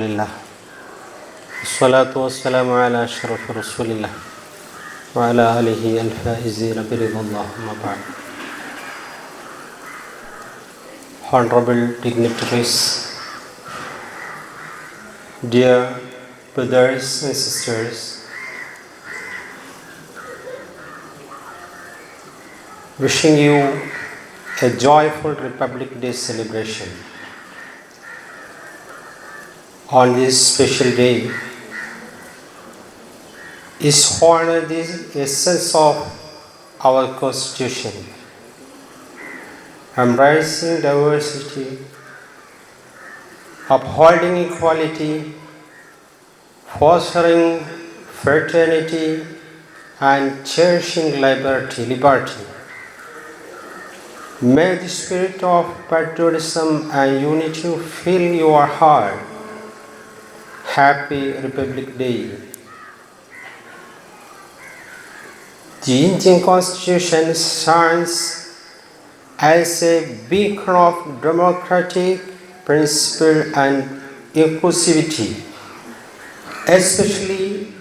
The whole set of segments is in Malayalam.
Alhamdulillah. Wassalatu wassalamu ala ashraf rasulillah wa ala alihi al-faizin biridallah amma ba'd. Honorable dignitaries, dear brothers and sisters, wishing you a joyful Republic Day celebration. On this special day is honored the essence of our Constitution, embracing diversity, upholding equality, fostering fraternity, and cherishing liberty. May the spirit of patriotism and unity fill your heart. Happy Republic Day. The Indian Constitution shines as a beacon of democratic principle and inclusivity, especially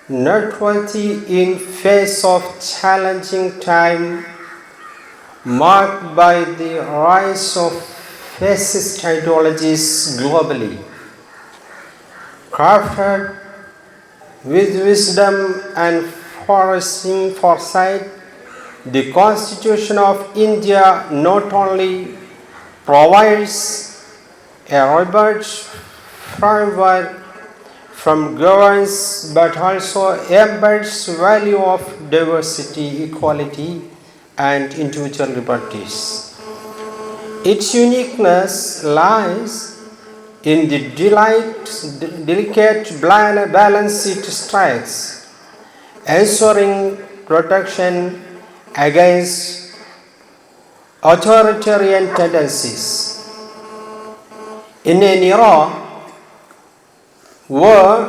noteworthy in face of challenging time marked by the rise of fascist ideologies globally. Crafted with wisdom and foresight, the Constitution of India not only provides a robust framework from governance but also embeds value of diversity, equality, and individual liberties. Its uniqueness lies in the delicate balance it strikes, ensuring protection against authoritarian tendencies. In an era where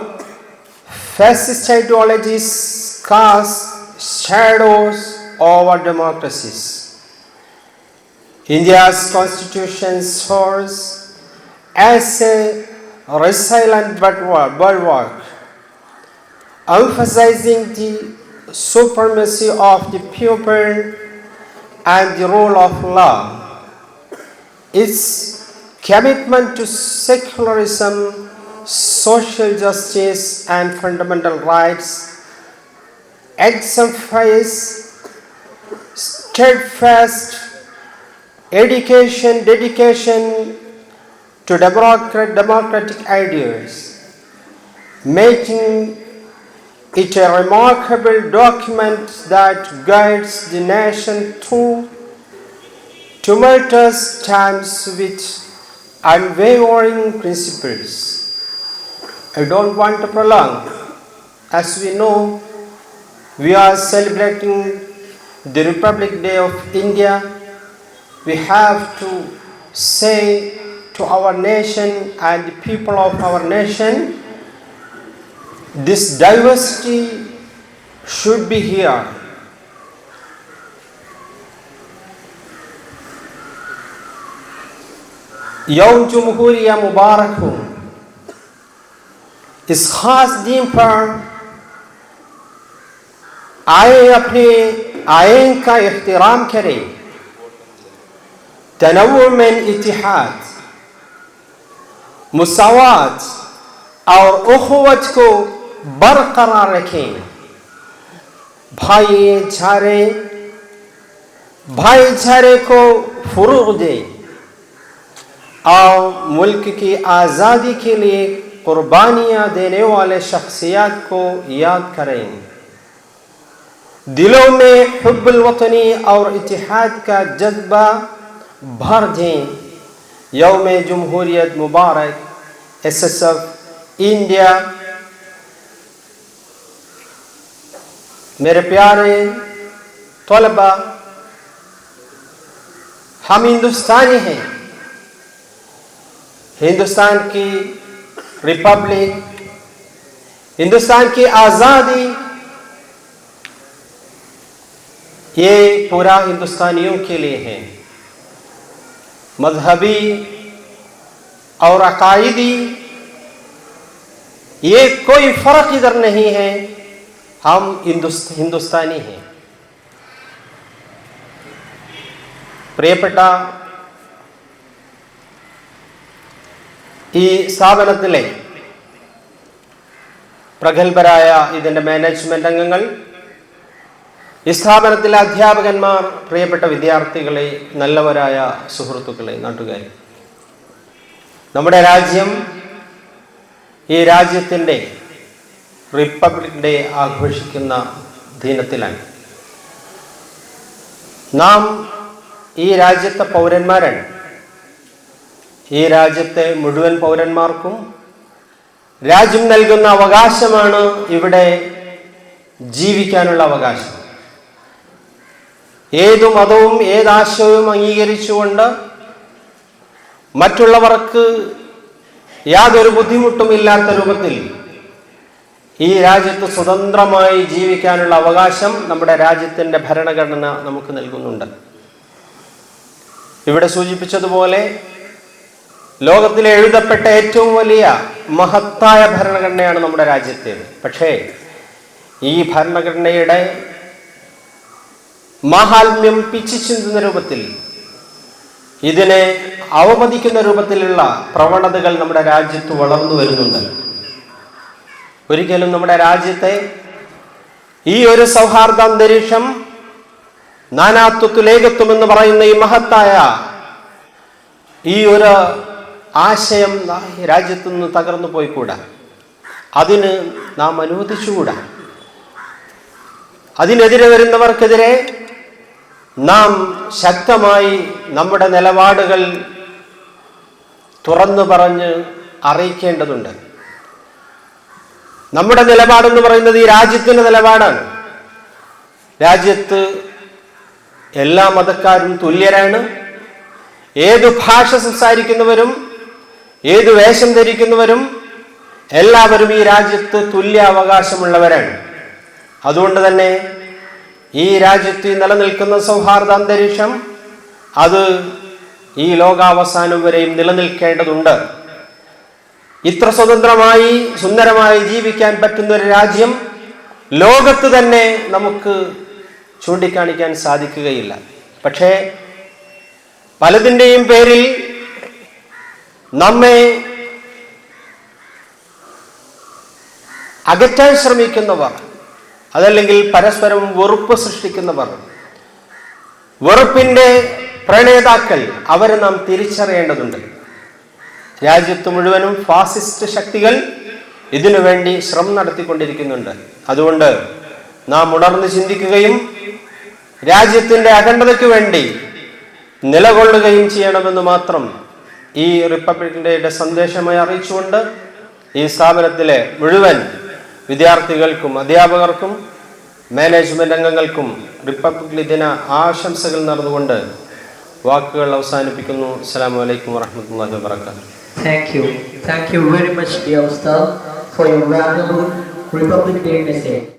fascist ideologies cast shadows over democracies, India's constitution serves as a resilient bulwark, emphasizing the supremacy of the people and the rule of law. Its commitment to secularism, social justice, and fundamental rights exemplifies steadfast dedication to democratic ideas, making it a remarkable document that guides the nation through tumultuous times with unwavering principles. I don't want to prolong. As we know, we are celebrating the Republic Day of India. We have to say to our nation and the people of our nation, this diversity should be here. यौम जमहूरिया मुबारक हो। इस खास दिन पर आए अपने आइन का एहतराम करें, तनव्वुर में इत्तिहाद, मुसावात और उखुवत को बरकरार रखें, भाईचारे को फरोग दें और मुल्क की आज़ादी के लिए कुर्बानियाँ देने वाले शख्सियत को याद करें। दिलों में हुब्बुल वतनी और इत्तिहाद का जज्बा भर दें। यौम जमहूरियत मुबारक। SSF India. मेरे प्यारे तलबा, हम हिंदुस्तानी हैं। हिंदुस्तान की रिपब्लिक, हिंदुस्तान की आज़ादी, ये पूरा हिंदुस्तानियों के लिए है। मजहबी और अकायदी ये कोई फर्क इधर नहीं है, हम हिंदुस्तानी हैं. പ്രിയപ്പെട്ട ഈ സ്ഥാപനത്തിലെ പ്രഗത്ഭരായ ഇതിൻ്റെ മാനേജ്മെന്റ് അംഗങ്ങൾ, ഈ സ്ഥാപനത്തിലെ അധ്യാപകന്മാർ, പ്രിയപ്പെട്ട വിദ്യാർത്ഥികളെ, നല്ലവരായ സുഹൃത്തുക്കളെ, നാട്ടുകാരെ, നമ്മുടെ രാജ്യം ഈ രാജ്യത്തിൻ്റെ റിപ്പബ്ലിക് ഡേ ആഘോഷിക്കുന്ന ദിനത്തിലാണ്. നാം ഈ രാജ്യത്തെ പൗരന്മാരാണ്. ഈ രാജ്യത്തെ മുഴുവൻ പൗരന്മാർക്കും രാജ്യം നൽകുന്ന അവകാശമാണ് ഇവിടെ ജീവിക്കാനുള്ള അവകാശം. ഏതു മതവും ഏതാശയവും അംഗീകരിച്ചുകൊണ്ട് മറ്റുള്ളവർക്ക് യാതൊരു ബുദ്ധിമുട്ടും ഇല്ലാത്ത രൂപത്തിൽ ഈ രാജ്യത്ത് സ്വതന്ത്രമായി ജീവിക്കാനുള്ള അവകാശം നമ്മുടെ രാജ്യത്തിൻ്റെ ഭരണഘടന നമുക്ക് നൽകുന്നുണ്ട്. ഇവിടെ സൂചിപ്പിച്ചതുപോലെ ലോകത്തിലെ എഴുതപ്പെട്ട ഏറ്റവും വലിയ മഹത്തായ ഭരണഘടനയാണ് നമ്മുടെ രാജ്യത്തേത്. പക്ഷേ ഈ ഭരണഘടനയുടെ മാഹാത്മ്യം പിച്ചു ചിന്തുന്ന രൂപത്തിൽ, ഇതിനെ അവമതിക്കുന്ന രൂപത്തിലുള്ള പ്രവണതകൾ നമ്മുടെ രാജ്യത്ത് വളർന്നു വരുന്നുണ്ട്. ഒരിക്കലും നമ്മുടെ രാജ്യത്തെ ഈ ഒരു സൗഹാർദ്ദ അന്തരീക്ഷം, നാനാത്വത്തിൽ ഏകത്വം എന്ന് പറയുന്ന ഈ മഹത്തായ ഈ ഒരു ആശയം രാജ്യത്തു നിന്ന് തകർന്നു പോയിക്കൂടാ. അതിന് നാം അനുവദിച്ചുകൂടാ. അതിനെതിരെ വരുന്നവർക്കെതിരെ നാം ശക്തമായി നമ്മുടെ നിലപാടുകൾ തുറന്നു പറഞ്ഞ് അറിയിക്കേണ്ടതുണ്ട്. നമ്മുടെ നിലപാടെന്ന് പറയുന്നത് ഈ രാജ്യത്തിൻ്റെ നിലപാടാണ്. രാജ്യത്ത് എല്ലാ മതക്കാരും തുല്യരാണ്. ഏതു ഭാഷ സംസാരിക്കുന്നവരും ഏതു വേഷം ധരിക്കുന്നവരും എല്ലാവരും ഈ രാജ്യത്ത് തുല്യ അവകാശമുള്ളവരാണ്. അതുകൊണ്ട് തന്നെ ഈ രാജ്യത്ത് നിലനിൽക്കുന്ന സൗഹാർദ്ദ അന്തരീക്ഷം അത് ഈ ലോകാവസാനം വരെയും നിലനിൽക്കേണ്ടതുണ്ട്. ഇത്ര സ്വതന്ത്രമായി സുന്ദരമായി ജീവിക്കാൻ പറ്റുന്ന ഒരു രാജ്യം ലോകത്ത് തന്നെ നമുക്ക് ചൂണ്ടിക്കാണിക്കാൻ സാധിക്കുകയില്ല. പക്ഷേ പലതിൻ്റെയും പേരിൽ നമ്മെ അകറ്റാൻ ശ്രമിക്കുന്നവർ, അതല്ലെങ്കിൽ പരസ്പരം വെറുപ്പ് സൃഷ്ടിക്കുന്നവർ, വെറുപ്പിൻ്റെ പ്രണേതാക്കൾ, അവരെ നാം തിരിച്ചറിയേണ്ടതുണ്ട്. രാജ്യത്ത് മുഴുവനും ഫാസിസ്റ്റ് ശക്തികൾ ഇതിനു വേണ്ടി ശ്രമം നടത്തിക്കൊണ്ടിരിക്കുന്നുണ്ട്. അതുകൊണ്ട് നാം ഉണർന്ന് ചിന്തിക്കുകയും രാജ്യത്തിൻ്റെ അഖണ്ഡതയ്ക്ക് വേണ്ടി നിലകൊള്ളുകയും ചെയ്യണമെന്ന് മാത്രം ഈ റിപ്പബ്ലിക് ഡേയുടെ സന്ദേശമായി അറിയിച്ചുകൊണ്ട് ഈ സ്ഥാപനത്തിലെ മുഴുവൻ വിദ്യാർത്ഥികൾക്കും അധ്യാപകർക്കും മാനേജ്മെന്റ് അംഗങ്ങൾക്കും റിപ്പബ്ലിക് ദിന ആശംസകൾ നേർന്നുകൊണ്ട് വാക്കുകൾ അവസാനിപ്പിക്കുന്നു. അസ്സലാമു അലൈക്കും വറഹ്മത്തുള്ളാഹി വബറകാതുഹു. Thank you very much, dear Ustad, for your valuable Republic Day message.